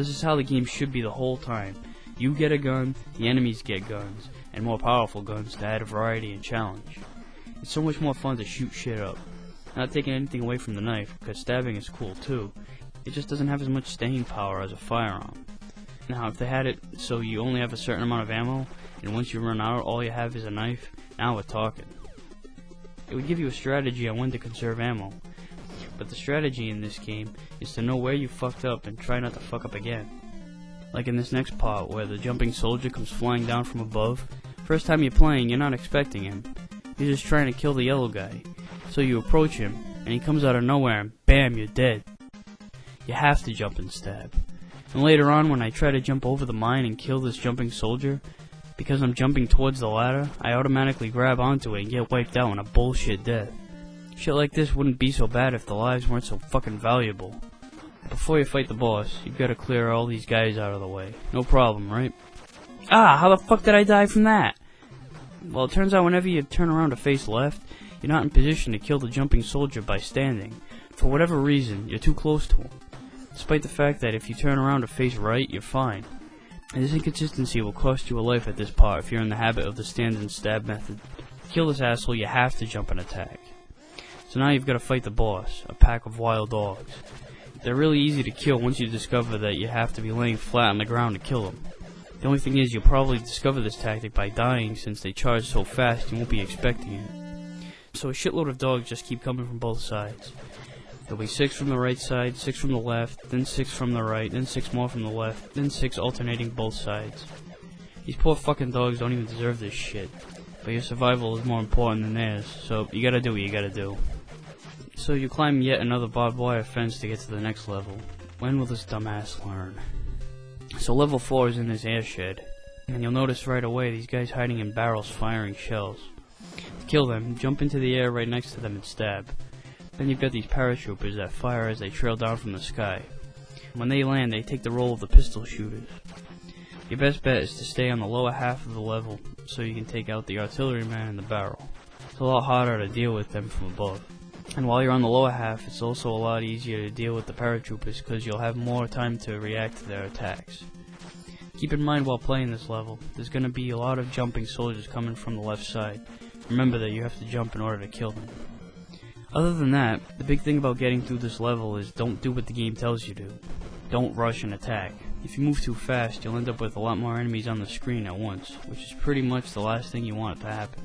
this is how the game should be the whole time. You get a gun, the enemies get guns, and more powerful guns to add variety and challenge. It's so much more fun to shoot shit up. Not taking anything away from the knife, because stabbing is cool too. It just doesn't have as much staying power as a firearm. Now, if they had it so you only have a certain amount of ammo, and once you run out, all you have is a knife, now we're talking. It would give you a strategy on when to conserve ammo, but the strategy in this game is to know where you fucked up and try not to fuck up again. Like in this next part where the jumping soldier comes flying down from above. First time you're playing, you're not expecting him. He's just trying to kill the yellow guy. So you approach him, and he comes out of nowhere and bam, you're dead. You have to jump and stab. And later on, when I try to jump over the mine and kill this jumping soldier, because I'm jumping towards the ladder, I automatically grab onto it and get wiped out in a bullshit death. Shit like this wouldn't be so bad if the lives weren't so fucking valuable. Before you fight the boss, you've got to clear all these guys out of the way. No problem, right? Ah, how the fuck did I die from that? Well, it turns out whenever you turn around to face left, you're not in position to kill the jumping soldier by standing. For whatever reason, you're too close to him. Despite the fact that if you turn around to face right, you're fine. And this inconsistency will cost you a life at this part if you're in the habit of the stand and stab method. To kill this asshole, you have to jump and attack. So now you've got to fight the boss, a pack of wild dogs. They're really easy to kill once you discover that you have to be laying flat on the ground to kill them. The only thing is you'll probably discover this tactic by dying since they charge so fast you won't be expecting it. So a shitload of dogs just keep coming from both sides. There'll be 6 from the right side, 6 from the left, then 6 from the right, then 6 more from the left, then 6 alternating both sides. These poor fucking dogs don't even deserve this shit. But your survival is more important than theirs, so you gotta do what you gotta do. So you climb yet another barbed wire fence to get to the next level. When will this dumbass learn? So level 4 is in this air shed, and you'll notice right away these guys hiding in barrels firing shells. To kill them, jump into the air right next to them and stab. Then you've got these paratroopers that fire as they trail down from the sky. When they land, they take the role of the pistol shooters. Your best bet is to stay on the lower half of the level so you can take out the artilleryman in the barrel. It's a lot harder to deal with them from above. And while you're on the lower half, it's also a lot easier to deal with the paratroopers because you'll have more time to react to their attacks. Keep in mind while playing this level, there's going to be a lot of jumping soldiers coming from the left side. Remember that you have to jump in order to kill them. Other than that, the big thing about getting through this level is don't do what the game tells you to. Don't rush and attack. If you move too fast, you'll end up with a lot more enemies on the screen at once, which is pretty much the last thing you want to happen.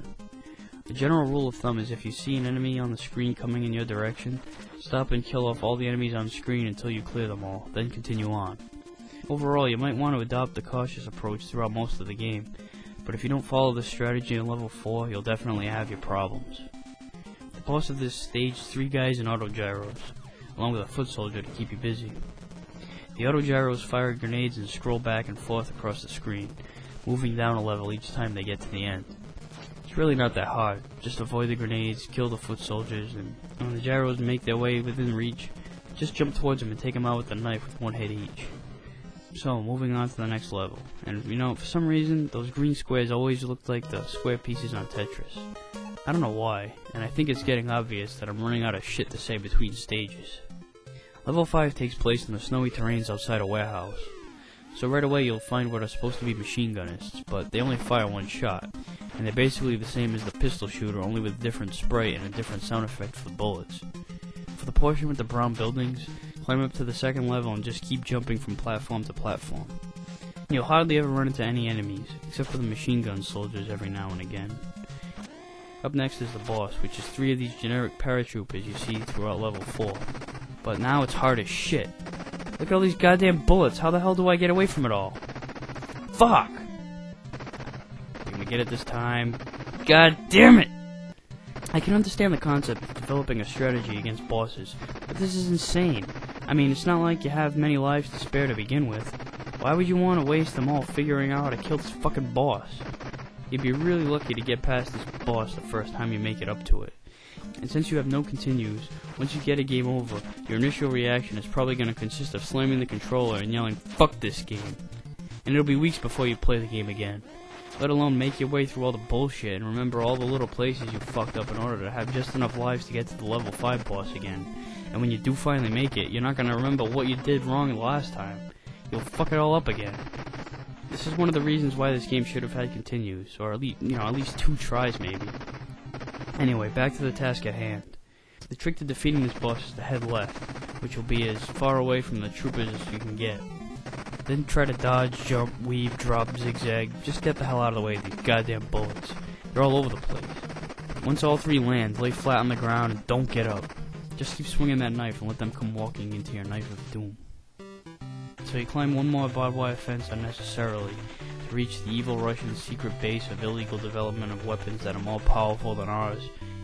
The general rule of thumb is if you see an enemy on the screen coming in your direction, stop and kill off all the enemies on screen until you clear them all, then continue on. Overall, you might want to adopt a cautious approach throughout most of the game, but if you don't follow this strategy in level 4, you'll definitely have your problems. The boss of this stage is 3 guys in autogyros, along with a foot soldier to keep you busy. The autogyros fire grenades and scroll back and forth across the screen, moving down a level each time they get to the end. It's really not that hard, just avoid the grenades, kill the foot soldiers, and when the gyros make their way within reach, just jump towards them and take them out with a knife with 1 hit each. So, moving on to the next level, and you know, for some reason, those green squares always looked like the square pieces on Tetris. I don't know why, and I think it's getting obvious that I'm running out of shit to say between stages. Level 5 takes place in the snowy terrains outside a warehouse. So right away you'll find what are supposed to be machine gunnists, but they only fire 1 shot, and they're basically the same as the pistol shooter, only with a different spray and a different sound effect for the bullets. For the portion with the brown buildings, climb up to the 2nd level and just keep jumping from platform to platform. You'll hardly ever run into any enemies, except for the machine gun soldiers every now and again. Up next is the boss, which is 3 of these generic paratroopers you see throughout level 4. But now it's hard as shit. Look at all these goddamn bullets, how the hell do I get away from it all? Fuck! I'm gonna get it this time. God damn it! I can understand the concept of developing a strategy against bosses, but this is insane. I mean, it's not like you have many lives to spare to begin with. Why would you want to waste them all figuring out how to kill this fucking boss? You'd be really lucky to get past this boss the first time you make it up to it. And since you have no continues, once you get a game over, your initial reaction is probably going to consist of slamming the controller and yelling, "Fuck this game." And it'll be weeks before you play the game again. Let alone make your way through all the bullshit and remember all the little places you fucked up in order to have just enough lives to get to the level 5 boss again. And when you do finally make it, you're not going to remember what you did wrong the last time. you'll fuck it all up again. This is one of the reasons why this game should have had continues, or at least 2 tries maybe. Anyway, back to the task at hand. The trick to defeating this boss is to head left, which will be as far away from the troopers as you can get. Then try to dodge, jump, weave, drop, zigzag. Just get the hell out of the way of these goddamn bullets. They're all over the place. Once all 3 land, lay flat on the ground and don't get up. Just keep swinging that knife and let them come walking into your knife of doom. So you climb one more barbed wire fence unnecessarily to reach the evil Russian secret base of illegal development of weapons that are more powerful than ours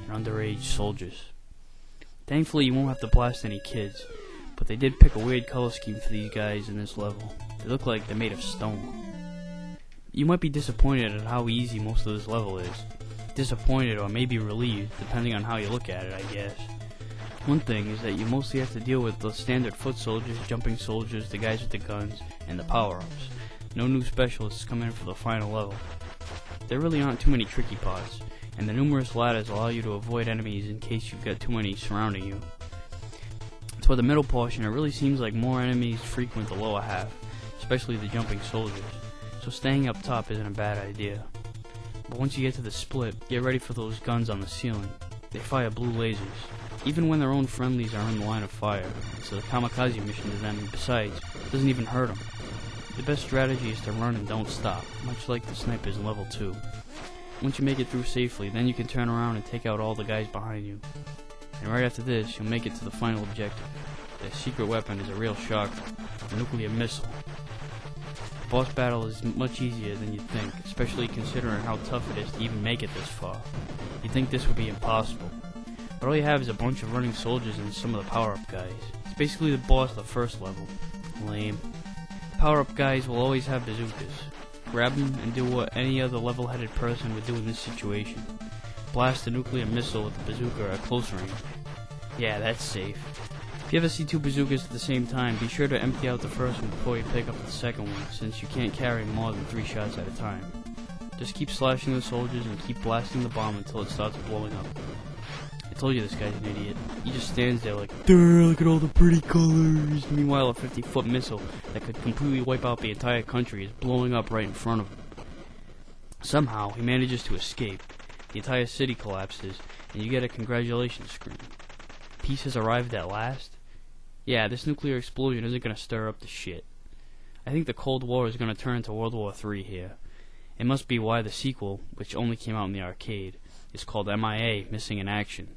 and underage soldiers. Thankfully you won't have to blast any kids, but they did pick a weird color scheme for these guys in this level. They look like they're made of stone. You might be disappointed at how easy most of this level is. Disappointed or maybe relieved, depending on how you look at it, I guess. One thing is that you mostly have to deal with the standard foot soldiers, jumping soldiers, the guys with the guns, and the power-ups. No new specialists come in for the final level. There really aren't too many tricky parts, and the numerous ladders allow you to avoid enemies in case you've got too many surrounding you. Toward the middle portion, it really seems like more enemies frequent the lower half, especially the jumping soldiers, so staying up top isn't a bad idea. But once you get to the split, get ready for those guns on the ceiling. They fire blue lasers, even when their own friendlies are in the line of fire, so the kamikaze mission to them, besides, doesn't even hurt them. The best strategy is to run and don't stop, much like the snipers in level 2. Once you make it through safely, then you can turn around and take out all the guys behind you. And right after this, you'll make it to the final objective. Their secret weapon is a real shocker, a nuclear missile. The boss battle is much easier than you'd think, especially considering how tough it is to even make it this far. You'd think this would be impossible. But all you have is a bunch of running soldiers and some of the power-up guys. It's basically the boss of the first level. Lame. The power-up guys will always have bazookas. Grab them and do what any other level-headed person would do in this situation. Blast a nuclear missile with the bazooka at close range. Yeah, that's safe. If you ever see 2 bazookas at the same time, be sure to empty out the first one before you pick up the second one, since you can't carry more than 3 shots at a time. Just keep slashing the soldiers and keep blasting the bomb until it starts blowing up. I told you this guy's an idiot. He just stands there like, "Durr, look at all the pretty colors." Meanwhile, a 50-foot missile that could completely wipe out the entire country is blowing up right in front of him. Somehow, he manages to escape. The entire city collapses, and you get a congratulations screen. Peace has arrived at last? Yeah, this nuclear explosion isn't going to stir up the shit. I think the Cold War is going to turn into World War III here. It must be why the sequel, which only came out in the arcade, is called MIA, Missing in Action.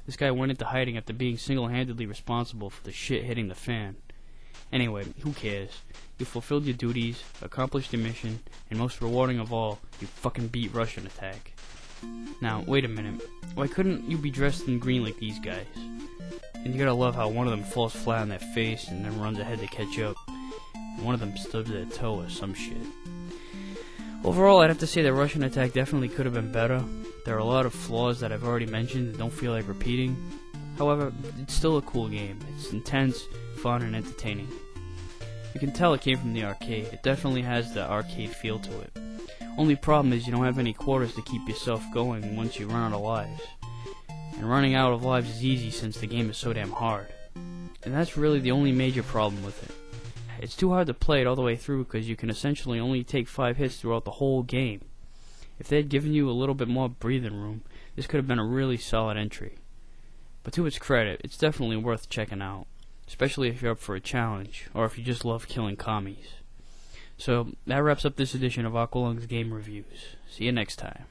This guy went into hiding after being single-handedly responsible for the shit hitting the fan. Anyway, who cares? You fulfilled your duties, accomplished your mission, and most rewarding of all, you fucking beat Russian Attack. Now, wait a minute. Why couldn't you be dressed in green like these guys? And you gotta love how one of them falls flat on their face and then runs ahead to catch up. And one of them stubs their toe or some shit. Overall, I'd have to say that Russian Attack definitely could have been better. There are a lot of flaws that I've already mentioned and don't feel like repeating. However, it's still a cool game. It's intense, fun, and entertaining. You can tell it came from the arcade. It definitely has the arcade feel to it. Only problem is you don't have any quarters to keep yourself going once you run out of lives. And running out of lives is easy since the game is so damn hard. And that's really the only major problem with it. It's too hard to play it all the way through because you can essentially only take 5 hits throughout the whole game. If they had given you a little bit more breathing room, this could have been a really solid entry. But to its credit, it's definitely worth checking out, especially if you're up for a challenge, or if you just love killing commies. So, that wraps up this edition of Aqualung's Game Reviews. See you next time.